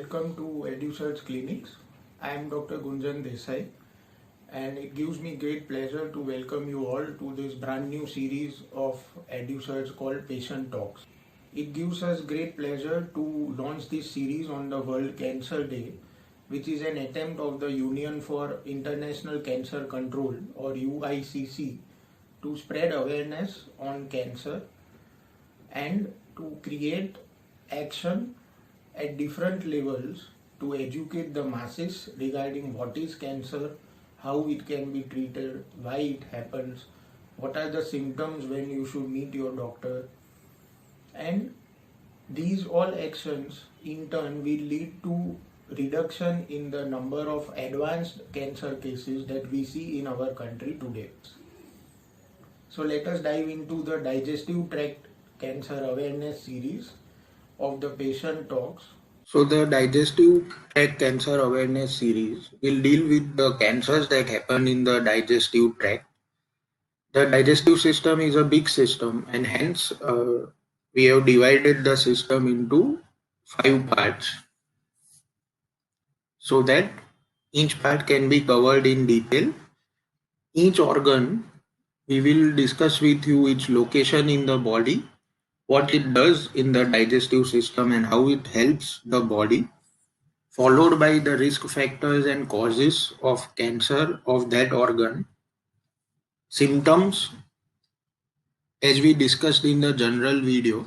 welcome to EduSearch Clinics. I am Dr. Gunjan Desai, and it gives me great pleasure to welcome you all to this brand new series of EduSearch called Patient Talks. It gives us great pleasure to launch this series on the World Cancer Day, which is an attempt of the Union for International Cancer Control or UICC to spread awareness on cancer and to create action at different levels to educate the masses regarding what is cancer, how it can be treated, why it happens, what are the symptoms when you should meet your doctor, and these all actions in turn will lead to reduction in the number of advanced cancer cases that we see in our country today. So let us dive into the digestive tract cancer awareness series of the Patient Talks. So the digestive tract cancer awareness series will deal with the cancers that happen in the digestive tract. The digestive system is a big system, and hence we have divided the system into 5 parts so that each part can be covered in detail. Each organ we will discuss with you its location in the body, what it does in the digestive system and how it helps the body, followed by the risk factors and causes of cancer of that organ, symptoms as we discussed in the general video.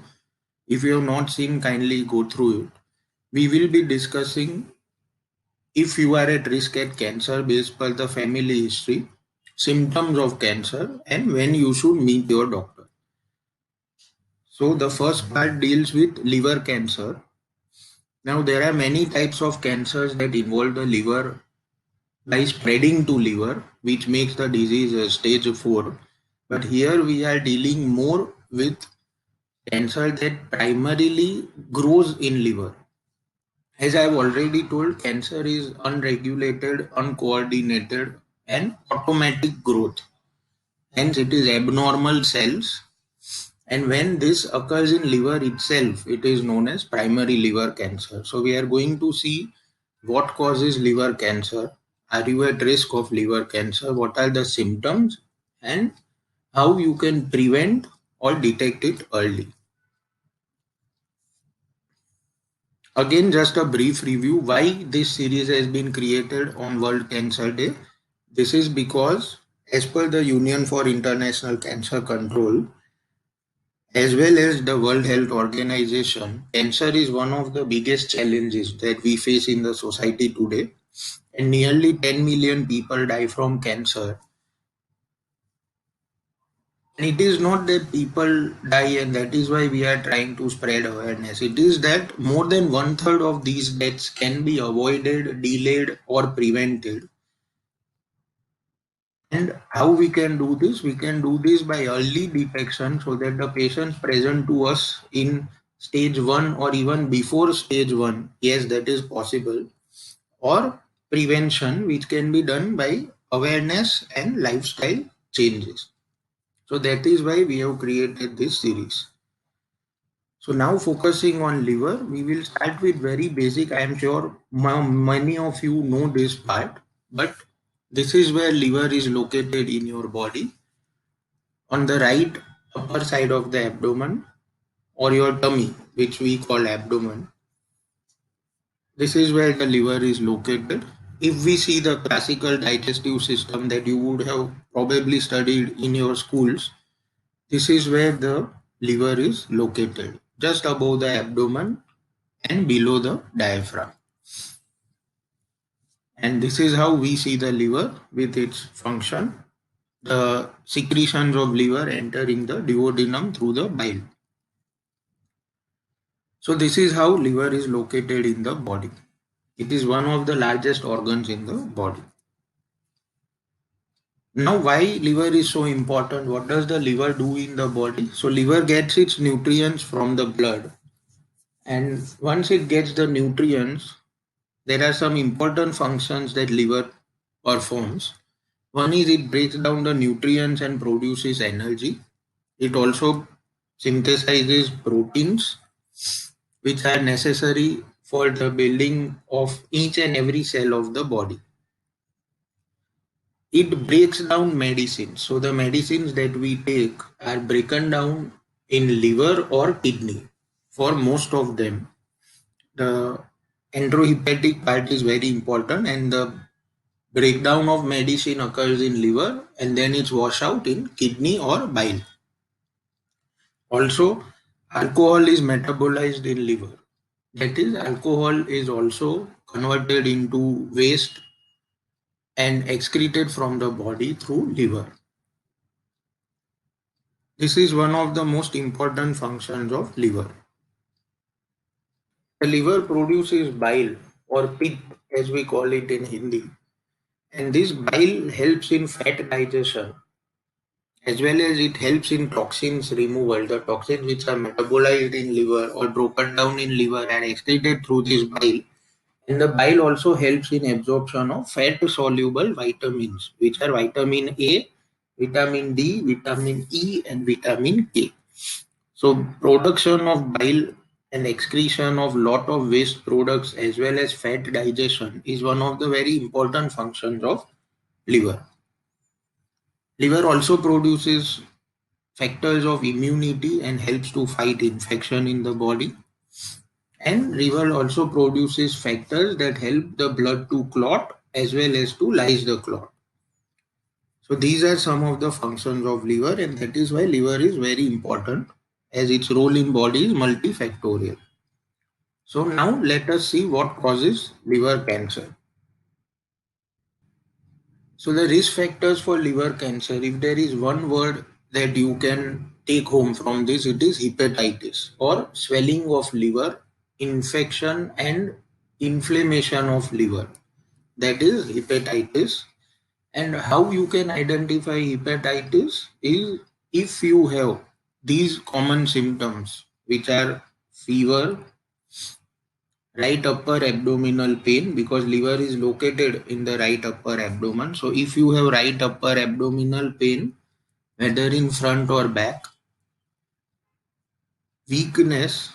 If you have not seen, kindly go through it. We will be discussing if you are at risk at cancer based per the family history, symptoms of cancer, and when you should meet your doctor. So the first part deals with liver cancer. Now there are many types of cancers that involve the liver by spreading to liver, which makes the disease a stage 4. But here we are dealing more with cancer that primarily grows in liver. As I have already told, cancer is unregulated, uncoordinated, and automatic growth. Hence, it is abnormal cells. And when this occurs in liver itself, it is known as primary liver cancer. So we are going to see what causes liver cancer. Are you at risk of liver cancer? What are the symptoms? And how you can prevent or detect it early. Again, just a brief review why this series has been created on World Cancer Day. This is because as per the Union for International Cancer Control, as well as the World Health Organization, cancer is one of the biggest challenges that we face in the society today, and nearly 10 million people die from cancer. And it is not that people die and that is why we are trying to spread awareness. It is that more than 1/3 of these deaths can be avoided, delayed, or prevented. And how we can do this? We can do this by early detection so that the patients present to us in stage 1 or even before stage 1, yes, that is possible, or prevention, which can be done by awareness and lifestyle changes. So that is why we have created this series. So now focusing on liver, we will start with very basic. I am sure many of you know this part, but this is where liver is located in your body, on the right upper side of the abdomen or your tummy, which we call abdomen. This is where the liver is located. If we see the classical digestive system that you would have probably studied in your schools, this is where the liver is located, just above the abdomen and below the diaphragm. And this is how we see the liver with its function. The secretions of liver entering the duodenum through the bile. So this is how liver is located in the body. It is one of the largest organs in the body. Now, why liver is so important? What does the liver do in the body? So liver gets its nutrients from the blood. And once it gets the nutrients, there are some important functions that liver performs. One is it breaks down the nutrients and produces energy. It also synthesizes proteins which are necessary for the building of each and every cell of the body. It breaks down medicine. So the medicines that we take are broken down in liver or kidney for most of them. The enterohepatic part is very important, and the breakdown of medicine occurs in liver and then it's washed out in kidney or bile. Also, alcohol is metabolized in liver. That is, alcohol is also converted into waste and excreted from the body through liver. This is one of the most important functions of liver. The liver produces bile or pit as we call it in Hindi. And this bile helps in fat digestion as well as it helps in toxins removal. The toxins which are metabolized in liver or broken down in liver are excreted through this bile. And the bile also helps in absorption of fat soluble vitamins, which are vitamin A, vitamin D, vitamin E, and vitamin K. So production of bile and excretion of lot of waste products as well as fat digestion is one of the very important functions of liver. Liver also produces factors of immunity and helps to fight infection in the body. And liver also produces factors that help the blood to clot as well as to lyse the clot. So these are some of the functions of liver, and that is why liver is very important as its role in body is multifactorial. So now let us see what causes liver cancer. So the risk factors for liver cancer, if there is one word that you can take home from this, it is hepatitis or swelling of liver, infection and inflammation of liver. That is hepatitis. And how you can identify hepatitis is if you have these common symptoms, which are fever, right upper abdominal pain, because liver is located in the right upper abdomen. So if you have right upper abdominal pain, whether in front or back, weakness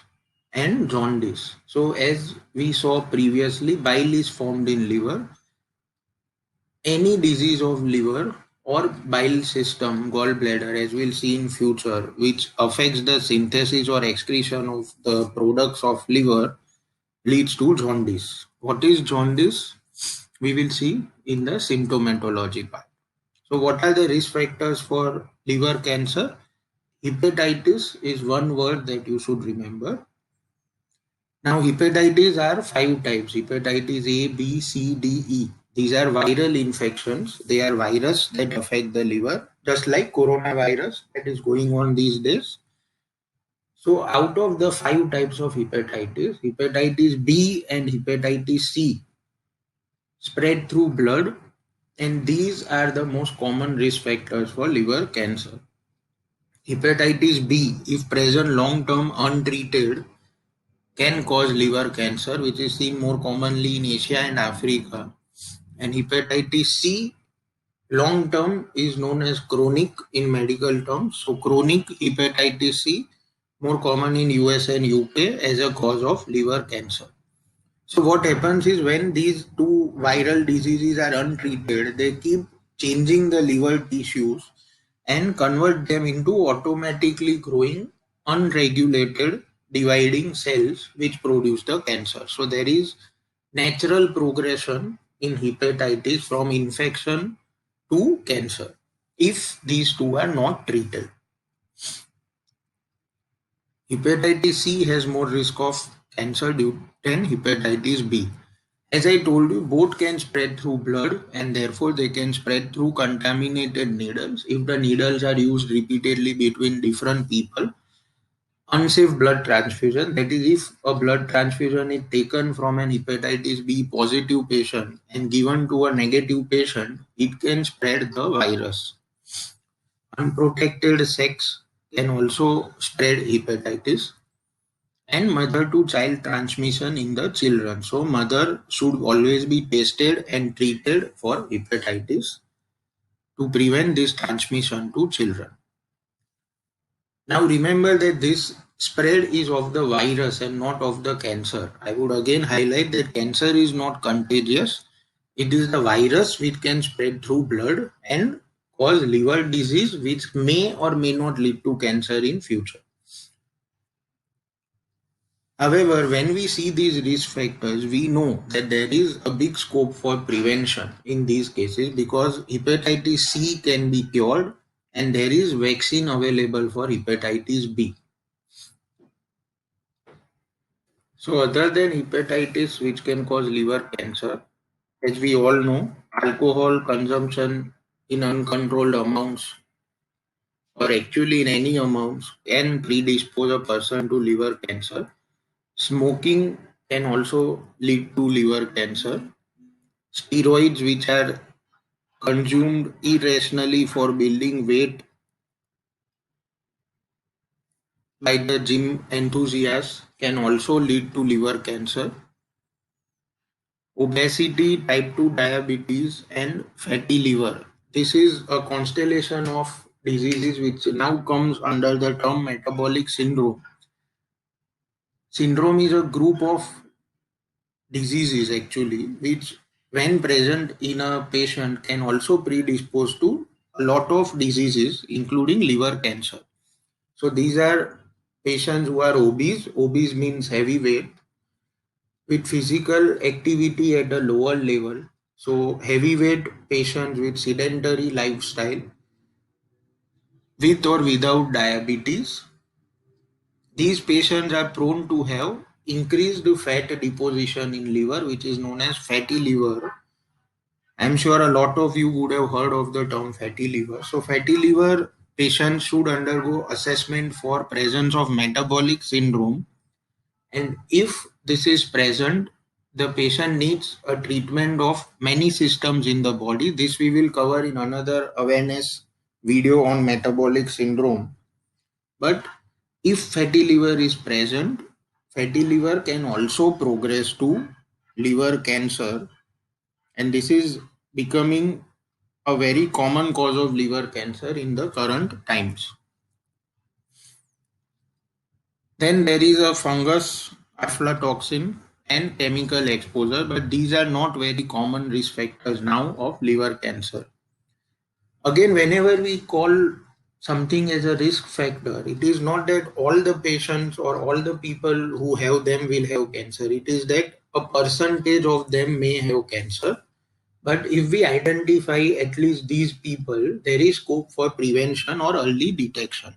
and jaundice. So as we saw previously, bile is formed in liver. Any disease of liver or bile system, gallbladder, as we'll see in future, which affects the synthesis or excretion of the products of liver, leads to jaundice. What is jaundice? We will see in the symptomatology part. So what are the risk factors for liver cancer? Hepatitis is one word that you should remember. Now hepatitis are 5 types: hepatitis A, B, C, D, E. These are viral infections. They are virus that affect the liver, just like coronavirus that is going on these days. So out of the 5 types of hepatitis, hepatitis B and hepatitis C spread through blood, and these are the most common risk factors for liver cancer. Hepatitis B, if present long term untreated, can cause liver cancer, which is seen more commonly in Asia and Africa. And hepatitis C, long term, is known as chronic in medical terms. So chronic hepatitis C, more common in US and UK as a cause of liver cancer. So what happens is when these two viral diseases are untreated, they keep changing the liver tissues and convert them into automatically growing, unregulated, dividing cells which produce the cancer. So there is natural progression in hepatitis from infection to cancer if these two are not treated. Hepatitis C has more risk of cancer than hepatitis B. As I told you, both can spread through blood and therefore they can spread through contaminated needles. If the needles are used repeatedly between different people, unsafe blood transfusion, that is if a blood transfusion is taken from an hepatitis B positive patient and given to a negative patient, it can spread the virus. Unprotected sex can also spread hepatitis. And mother to child transmission in the children. So mother should always be tested and treated for hepatitis to prevent this transmission to children. Now remember that this spread is of the virus and not of the cancer. I would again highlight that cancer is not contagious. It is the virus which can spread through blood and cause liver disease, which may or may not lead to cancer in future. However, when we see these risk factors, we know that there is a big scope for prevention in these cases because hepatitis C can be cured and there is vaccine available for hepatitis B. So other than hepatitis which can cause liver cancer, as we all know, alcohol consumption in uncontrolled amounts or actually in any amounts can predispose a person to liver cancer. Smoking can also lead to liver cancer. Steroids which are consumed irrationally for building weight by the gym enthusiasts can also lead to liver cancer. Obesity, type 2 diabetes, and fatty liver. This is a constellation of diseases which now comes under the term metabolic syndrome. Syndrome is a group of diseases actually which when present in a patient can also predispose to a lot of diseases including liver cancer. So these are patients who are obese. Obese means heavy weight with physical activity at a lower level. So heavyweight patients with sedentary lifestyle with or without diabetes, these patients are prone to have increased fat deposition in liver, which is known as fatty liver. I'm sure a lot of you would have heard of the term fatty liver. So fatty liver patients should undergo assessment for presence of metabolic syndrome, and if this is present, the patient needs a treatment of many systems in the body. This we will cover in another awareness video on metabolic syndrome. But if fatty liver is present, fatty liver can also progress to liver cancer, and this is becoming a very common cause of liver cancer in the current times. Then there is a fungus, aflatoxin, and chemical exposure, but these are not very common risk factors now of liver cancer. Again, whenever we call something as a risk factor, it is not that all the patients or all the people who have them will have cancer. It is that a percentage of them may have cancer. But if we identify at least these people, there is scope for prevention or early detection.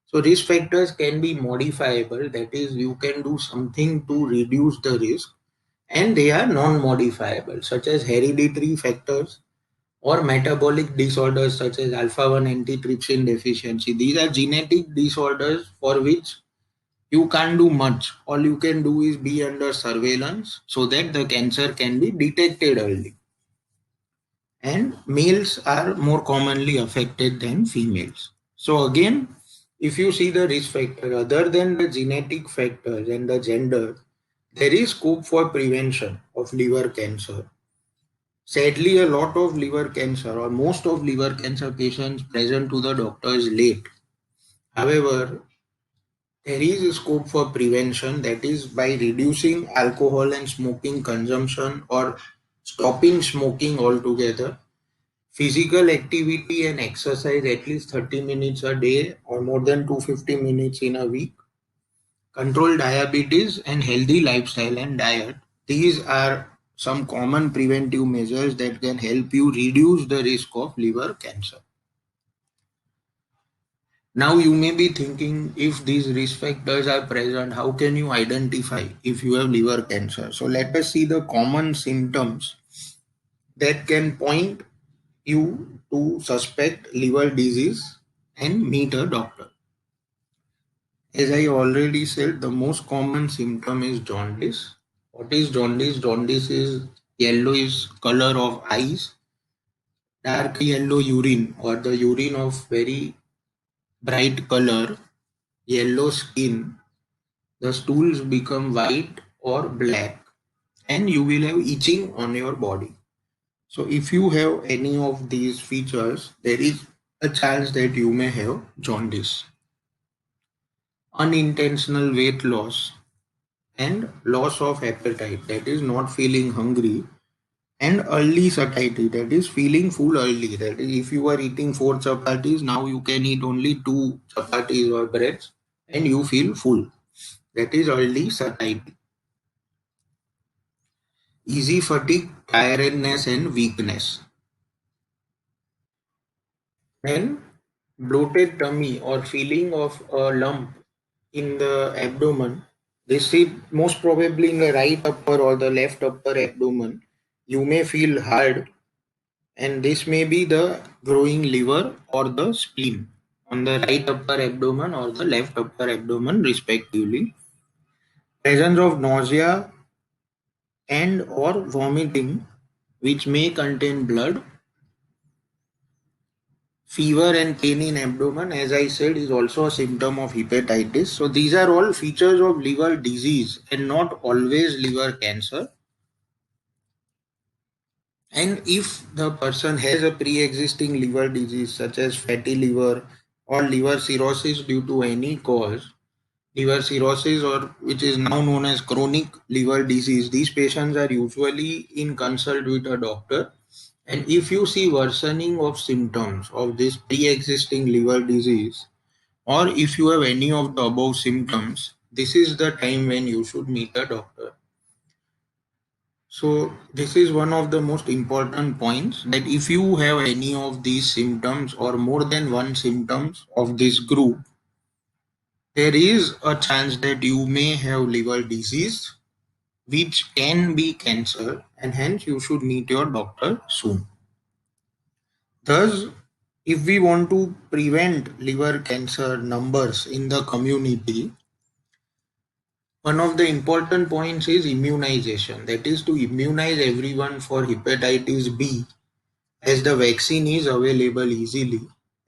So risk factors can be modifiable, that is, you can do something to reduce the risk, and they are non-modifiable, such as hereditary factors or metabolic disorders such as alpha-1 antitrypsin deficiency. These are genetic disorders for which you can't do much. All you can do is be under surveillance so that the cancer can be detected early. And males are more commonly affected than females. So again, if you see the risk factor other than the genetic factors and the gender, there is scope for prevention of liver cancer. Sadly, a lot of liver cancer or most of liver cancer patients present to the doctors late. However, there is a scope for prevention, that is by reducing alcohol and smoking consumption or stopping smoking altogether. Physical activity and exercise at least 30 minutes a day or more than 250 minutes in a week. Control diabetes and healthy lifestyle and diet. These are some common preventive measures that can help you reduce the risk of liver cancer. Now you may be thinking, if these risk factors are present, how can you identify if you have liver cancer? So let us see the common symptoms that can point you to suspect liver disease and meet a doctor. As I already said, the most common symptom is jaundice. What is jaundice? Jaundice is yellowish color of eyes, dark yellow urine or the urine of very bright color, yellow skin, the stools become white or black, and you will have itching on your body. So if you have any of these features, there is a chance that you may have jaundice. unintentional weight loss, and loss of appetite, that is not feeling hungry, and early satiety, that is feeling full early. That is, if you are eating 4 chapatis, now you can eat only 2 chapatis or breads and you feel full. That is early satiety. Easy fatigue, tiredness, and weakness. And bloated tummy or feeling of a lump in the abdomen. This is most probably in the right upper or the left upper abdomen. You may feel hard, and this may be the growing liver or the spleen on the right upper abdomen or the left upper abdomen respectively. Presence of nausea and or vomiting which may contain blood. Fever and pain in abdomen, as I said, is also a symptom of hepatitis. So these are all features of liver disease and not always liver cancer. And if the person has a pre-existing liver disease such as fatty liver or liver cirrhosis due to any cause, liver cirrhosis or which is now known as chronic liver disease, these patients are usually in consult with a doctor. And if you see worsening of symptoms of this pre-existing liver disease, or if you have any of the above symptoms, this is the time when you should meet a doctor. So this is one of the most important points, that if you have any of these symptoms or more than one symptoms of this group, there is a chance that you may have liver disease which can be cancer, and hence you should meet your doctor soon. Thus, if we want to prevent liver cancer numbers in the community, one of the important points is immunization. That is to immunize everyone for hepatitis B, as the vaccine is available easily,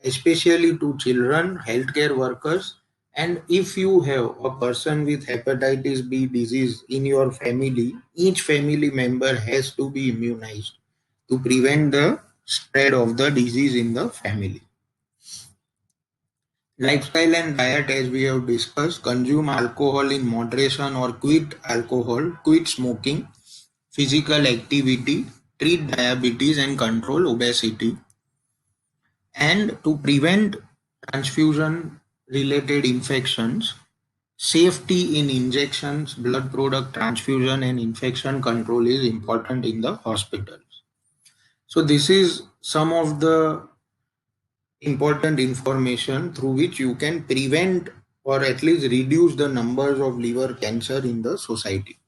especially to children, healthcare workers, and if you have a person with hepatitis B disease in your family, each family member has to be immunized to prevent the spread of the disease in the family. Lifestyle and diet, as we have discussed: consume alcohol in moderation or quit alcohol, quit smoking, physical activity, treat diabetes and control obesity. And to prevent transfusion related infections, safety in injections, blood product transfusion and infection control is important in the hospitals. So this is some of the important information through which you can prevent or at least reduce the numbers of liver cancer in the society.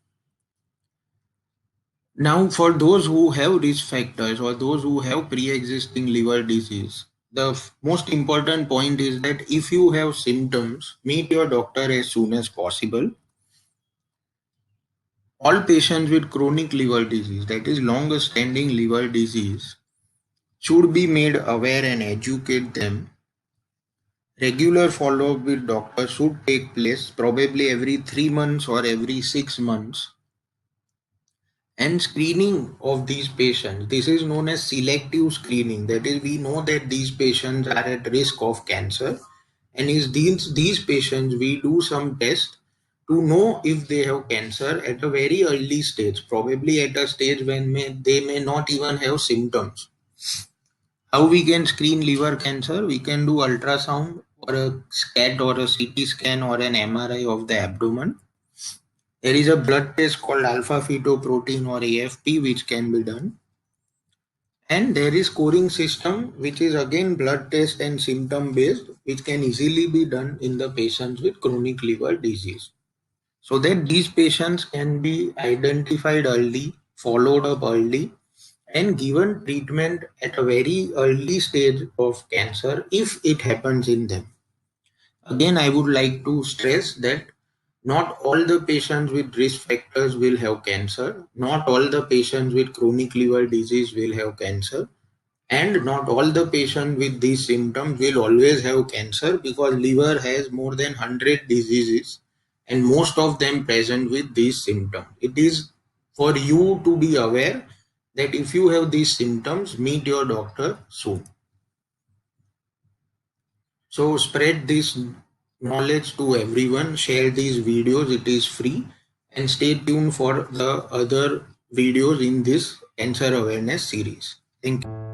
Now, for those who have risk factors or those who have pre-existing liver disease, the most important point is that if you have symptoms, meet your doctor as soon as possible. All patients with chronic liver disease, that is long-standing liver disease, should be made aware and educate them. Regular follow-up with doctors should take place probably every 3 months or every 6 months. And screening of these patients, this is known as selective screening. That is, we know that these patients are at risk of cancer, and is these patients we do some tests to know if they have cancer at a very early stage, probably at a stage when they may not even have symptoms. How we can screen liver cancer? We can do ultrasound or a SCAT or a CT scan or an MRI of the abdomen. There is a blood test called alpha fetoprotein or AFP which can be done. And there is scoring system which is again blood test and symptom based, which can easily be done in the patients with chronic liver disease. So that these patients can be identified early, followed up early, and given treatment at a very early stage of cancer if it happens in them. Again, I would like to stress that not all the patients with risk factors will have cancer, not all the patients with chronic liver disease will have cancer, and not all the patients with these symptoms will always have cancer, because liver has more than 100 diseases and most of them present with these symptoms. It is for you to be aware that if you have these symptoms, meet your doctor soon. So spread this knowledge to everyone. Share these videos, it is free, and stay tuned for the other videos in this cancer awareness series. Thank you.